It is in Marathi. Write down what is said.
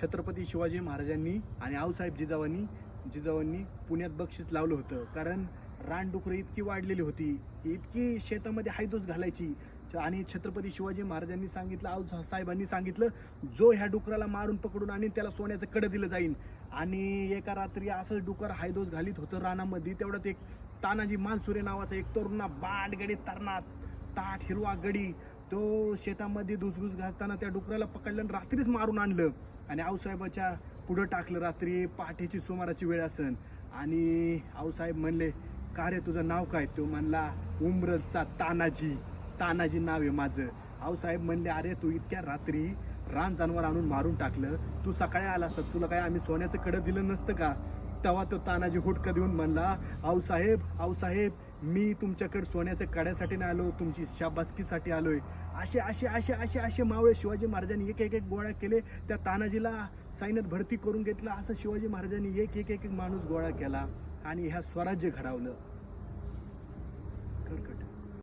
छत्रपती शिवाजी महाराजांनी आणि आऊसाहेब जिजाऊंनी पुण्यात बक्षीस लावलं होतं. कारण रानडुकरं इतकी वाढलेली होती, इतकी शेतामध्ये हायदोस घालायची. आणि छत्रपती शिवाजी महाराजांनी सांगितलं, आऊसाहेबांनी सांगितलं, जो ह्या डुकराला मारून पकडून आणि त्याला सोन्याचं कडं दिलं जाईल. आणि एका रात्री असं डुकर हायदोस घालीत होतं रानामध्ये. तेवढ्यात एक तानाजी मालसुरे नावाचा एक तरुणा बांडगडी तरणात ताट हिरवा गडी तो शेतामध्ये धुसघुस घालताना त्या डुकराला पकडलं आणि रात्रीच मारून आणलं आणि आऊसाहेबाच्या पुढं टाकलं. रात्री पहाटेची सुमाराची वेळ असन. आणि आऊसाहेब म्हणले, का रे तुझं नाव काय? तो म्हणला, उमरजचा तानाजी नाव आहे माझं. आऊसाहेब म्हणले, अरे तू इतक्या रात्री रान जनावर आणून मारून टाकलं, तू सकाळी आला असत, तुला काय आम्ही सोन्याचं कडं दिलं नसतं का? तेव्हा तो तानाजी हुडकं देऊन म्हणला, आऊसाहेब मी तुमच्याकडे सोन्याच्या कड्यासाठी नाही आलो, तुमची शाबासकीसाठी आलोय. असे असे असे असे असे मावळे शिवाजी महाराजांनी एक एक एक गोळा केले. त्या तानाजीला सैन्यात भरती करून घेतलं. असं शिवाजी महाराजांनी एक एक एक माणूस गोळा केला आणि ह्या स्वराज्य घडवलं.